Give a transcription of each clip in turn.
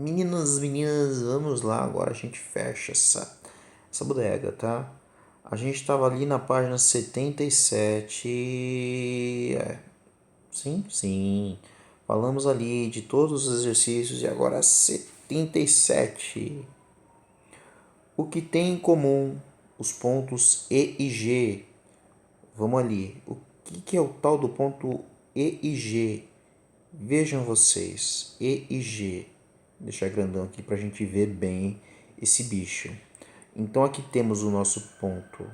Meninas, vamos lá. Agora a gente fecha essa bodega, tá? A gente estava ali na página 77. Sim, sim. Falamos ali de todos os exercícios e agora 77. O que tem em comum os pontos E e G? Vamos ali. O que é o tal do ponto E e G? Vejam vocês, E e G. Vou deixar grandão aqui para a gente ver bem esse bicho. Então aqui temos o nosso ponto.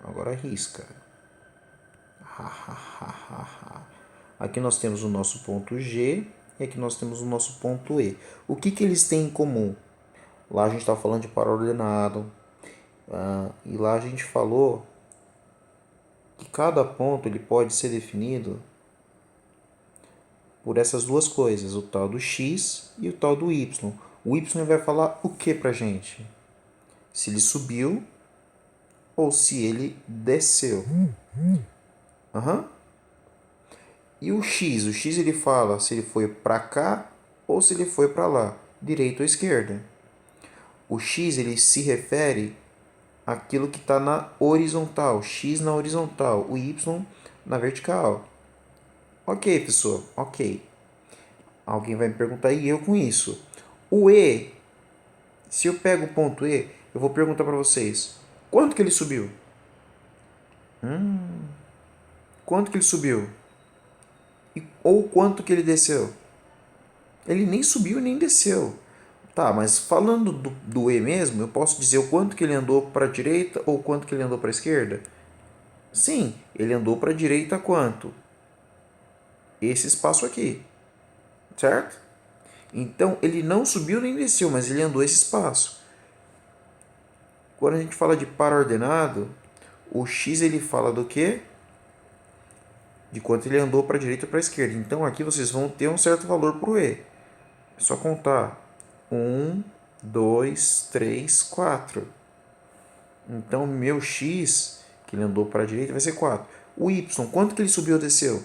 Agora risca. Aqui nós temos o nosso ponto G e aqui nós temos o nosso ponto E. O que eles têm em comum? Lá a gente está falando de par ordenado. E lá a gente falou que cada ponto ele pode ser definido por essas duas coisas, o tal do x e o tal do y. O y vai falar o que pra gente? Se ele subiu ou se ele desceu. Uhum. E o x? O x ele fala se ele foi para cá ou se ele foi para lá, direita ou esquerda. O x ele se refere àquilo que está na horizontal, x na horizontal, o y na vertical. Ok, pessoal, ok. Alguém vai me perguntar, e eu com isso? O E, se eu pego o ponto E, eu vou perguntar para vocês, quanto que ele subiu? Quanto que ele subiu? Ou quanto que ele desceu? Ele nem subiu nem desceu. Tá, mas falando do E mesmo, eu posso dizer o quanto que ele andou para a direita ou quanto que ele andou para a esquerda? Sim, ele andou para a direita quanto? Esse espaço aqui, certo? Então ele não subiu nem desceu, mas ele andou esse espaço. Quando a gente fala de par ordenado, o x ele fala do quê? De quanto ele andou para a direita ou para a esquerda. Então aqui vocês vão ter um certo valor para o E. É só contar. 1, 2, 3, 4. Então meu x, que ele andou para a direita, vai ser 4. O y, quanto que ele subiu ou desceu?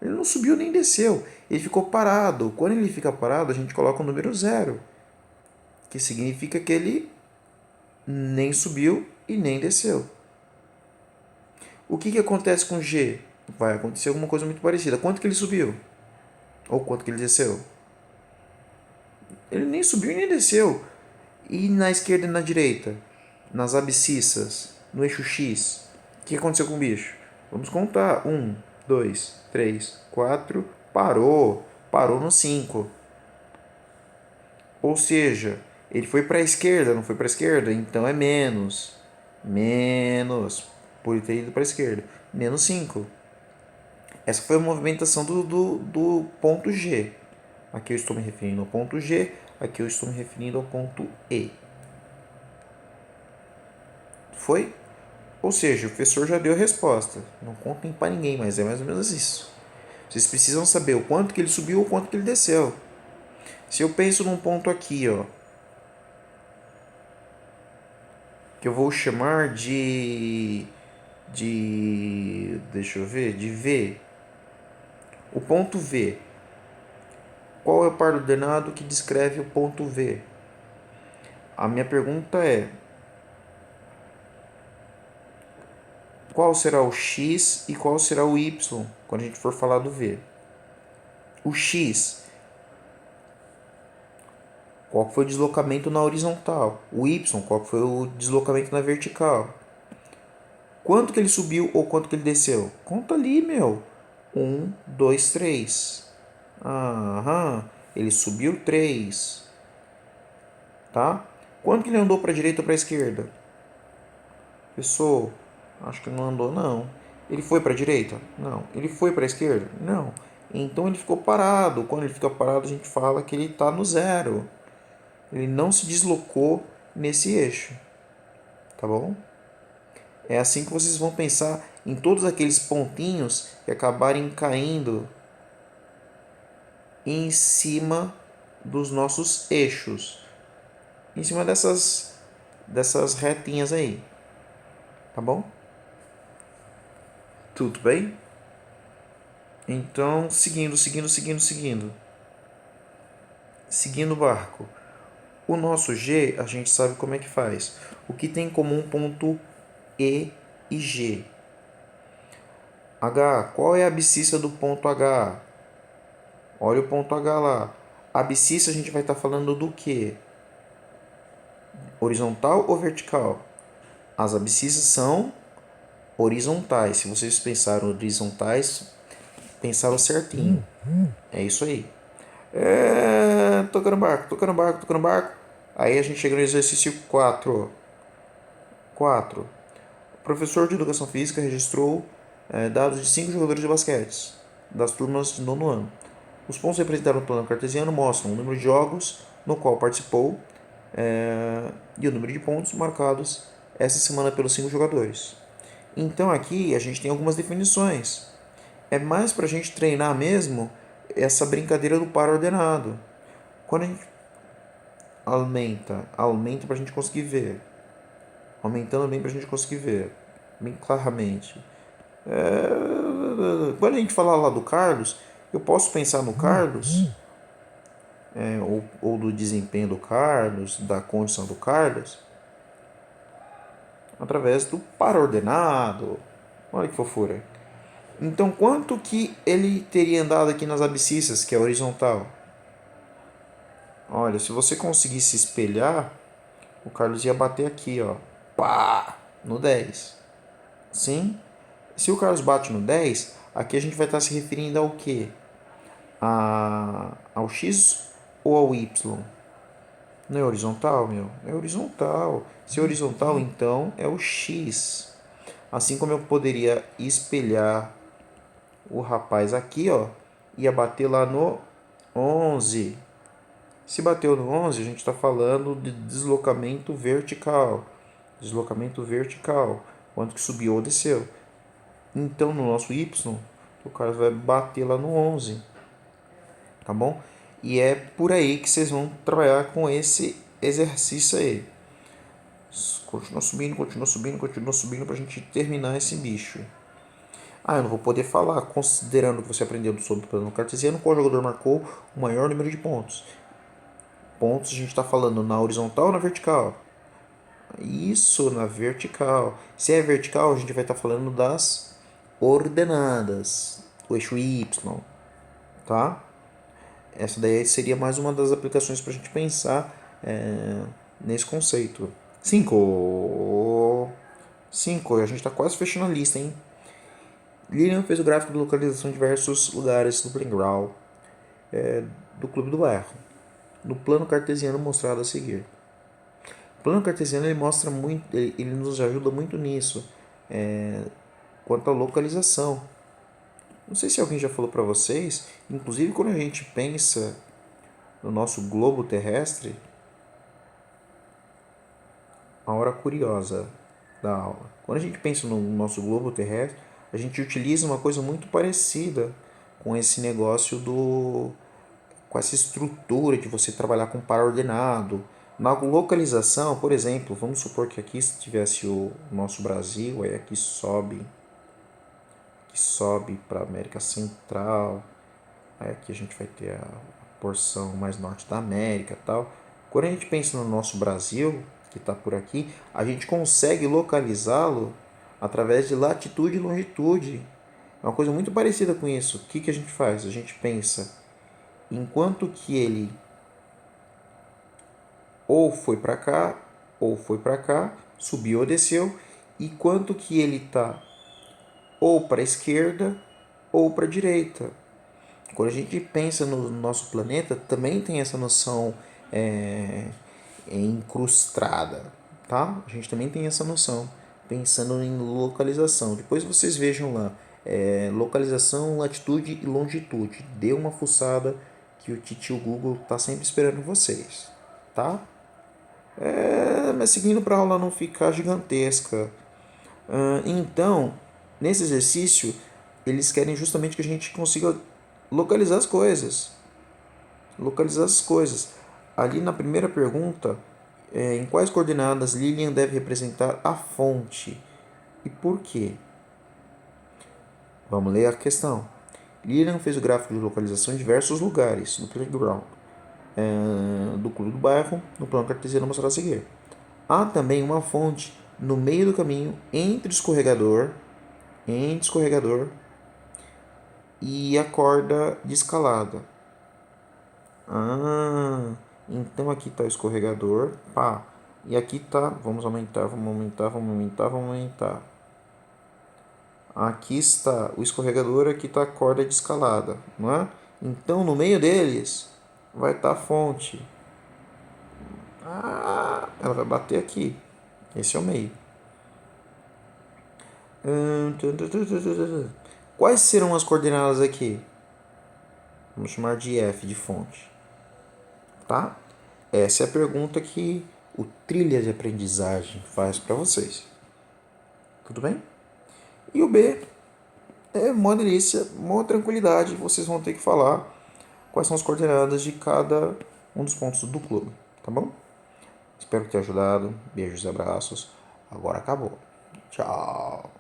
Ele não subiu nem desceu. Ele ficou parado. Quando ele fica parado, a gente coloca o número 0. Que significa que ele nem subiu e nem desceu. O que acontece com G? Vai acontecer alguma coisa muito parecida. Quanto que ele subiu? Ou quanto que ele desceu? Ele nem subiu e nem desceu. E na esquerda e na direita? Nas abscissas? No eixo X? O que aconteceu com o bicho? Vamos contar. 1, 2, 3, 4. Parou. Parou no 5. Ou seja, ele foi para a esquerda, não foi para a esquerda? Então é menos. Menos. Por ele ter ido para a esquerda. Menos 5. Essa foi a movimentação do ponto G. Aqui eu estou me referindo ao ponto G, aqui eu estou me referindo ao ponto E. Foi? Ou seja, o professor já deu a resposta. Não contem para ninguém, mas é mais ou menos isso. Vocês precisam saber o quanto que ele subiu ou o quanto que ele desceu. Se eu penso num ponto aqui, ó, que eu vou chamar deixa eu ver, de V. O ponto V. Qual é o par ordenado que descreve o ponto V? A minha pergunta é: qual será o x e qual será o y quando a gente for falar do V? O x, qual foi o deslocamento na horizontal? O y, qual foi o deslocamento na vertical? Quanto que ele subiu ou quanto que ele desceu? Conta ali, meu. 1, 2, 3. Aham, ele subiu 3. Tá? Quanto que ele andou para a direita ou para a esquerda? Pessoal, acho que não andou não. Ele foi para a direita? Não. Ele foi para a esquerda? Não. Então ele ficou parado. Quando ele fica parado, a gente fala que ele está no zero. Ele não se deslocou nesse eixo. Tá bom? É assim que vocês vão pensar em todos aqueles pontinhos que acabarem caindo em cima dos nossos eixos. Em cima dessas retinhas aí. Tá bom? Tudo bem? Então, seguindo. seguindo o barco. O nosso G, a gente sabe como é que faz. O que tem em comum ponto E e G? H, qual é a abscissa do ponto H? Olha o ponto H lá. A abscissa a gente vai estar falando do quê? Horizontal ou vertical? As abscissas são horizontais. Se vocês pensaram horizontais, pensaram certinho. É isso aí. Tocando barco, tocando barco, tocando barco. Aí a gente chega no exercício 4. 4. O professor de educação física registrou dados de 5 jogadores de basquete das turmas de nono ano. Os pontos representados no plano cartesiano mostram o número de jogos no qual participou e o número de pontos marcados essa semana pelos 5 jogadores. Então aqui a gente tem algumas definições. É mais para a gente treinar mesmo essa brincadeira do par ordenado. Quando a gente aumenta para a gente conseguir ver. Aumentando bem para a gente conseguir ver bem claramente. Quando a gente falar lá do Carlos, eu posso pensar no Carlos, ou do desempenho do Carlos, da condição do Carlos, através do par ordenado. Olha que fofura. Então, quanto que ele teria andado aqui nas abscissas, que é horizontal? Olha, se você conseguisse espelhar, o Carlos ia bater aqui, ó. Pá! No 10. Sim? Se o Carlos bate no 10, aqui a gente vai estar se referindo ao quê? Ao X ou ao Y? Não é horizontal, meu? É horizontal. Se é horizontal, então é o X. Assim como eu poderia espelhar o rapaz aqui, ó, ia bater lá no 11. Se bateu no 11, a gente está falando de deslocamento vertical. Deslocamento vertical. Quanto que subiu ou desceu. Então, no nosso Y, o cara vai bater lá no 11. Tá bom? E é por aí que vocês vão trabalhar com esse exercício aí. Continua subindo, continua subindo, continua subindo pra gente terminar esse bicho. Eu não vou poder falar, considerando que você aprendeu sobre o plano cartesiano, qual jogador marcou o maior número de pontos. Pontos a gente está falando na horizontal ou na vertical? Isso, na vertical. Se é vertical, a gente vai estar falando das ordenadas, o eixo Y, tá? Essa daí seria mais uma das aplicações para a gente pensar nesse conceito. 5. 5. A gente está quase fechando a lista, hein? Lilian fez o gráfico de localização de diversos lugares do playground do Clube do Bairro, no plano cartesiano mostrado a seguir. O plano cartesiano ele mostra muito, ele nos ajuda muito nisso, quanto à localização. Não sei se alguém já falou para vocês, inclusive quando a gente pensa no nosso globo terrestre, uma hora curiosa da aula. Quando a gente pensa no nosso globo terrestre, a gente utiliza uma coisa muito parecida com esse negócio com essa estrutura de você trabalhar com par ordenado. Na localização, por exemplo, vamos supor que aqui tivesse o nosso Brasil, aí aqui sobe para a América Central, aí aqui a gente vai ter a porção mais norte da América e tal. Quando a gente pensa no nosso Brasil, que está por aqui, a gente consegue localizá-lo através de latitude e longitude. É uma coisa muito parecida com isso. O que a gente faz? A gente pensa, enquanto que ele ou foi para cá, ou foi para cá, subiu ou desceu, e quanto que ele está ou para a esquerda ou para a direita. Quando a gente pensa no nosso planeta, também tem essa noção incrustada, tá? A gente também tem essa noção, pensando em localização. Depois vocês vejam lá, localização, latitude e longitude. Dê uma fuçada que o titio Google está sempre esperando vocês, tá? Mas seguindo para a aula não ficar gigantesca. Então, nesse exercício, eles querem justamente que a gente consiga localizar as coisas. Localizar as coisas. Ali na primeira pergunta, em quais coordenadas Lilian deve representar a fonte e por quê? Vamos ler a questão. Lilian fez o gráfico de localização em diversos lugares no playground. do clube do bairro no plano cartesiano mostrado a seguir. Há também uma fonte no meio do caminho entre o escorregador e a corda de escalada. Então aqui está o escorregador, pá. E aqui está, vamos aumentar. Aqui está o escorregador, aqui está a corda de escalada, não é? Então no meio deles vai estar a fonte. Ela vai bater aqui. Esse é o meio. Quais serão as coordenadas aqui? Vamos chamar de F de fonte. Tá? Essa é a pergunta que o trilha de aprendizagem faz para vocês. Tudo bem? E o B é uma delícia, uma tranquilidade. Vocês vão ter que falar quais são as coordenadas de cada um dos pontos do clube. Tá bom? Espero que tenha ajudado. Beijos e abraços. Agora acabou. Tchau.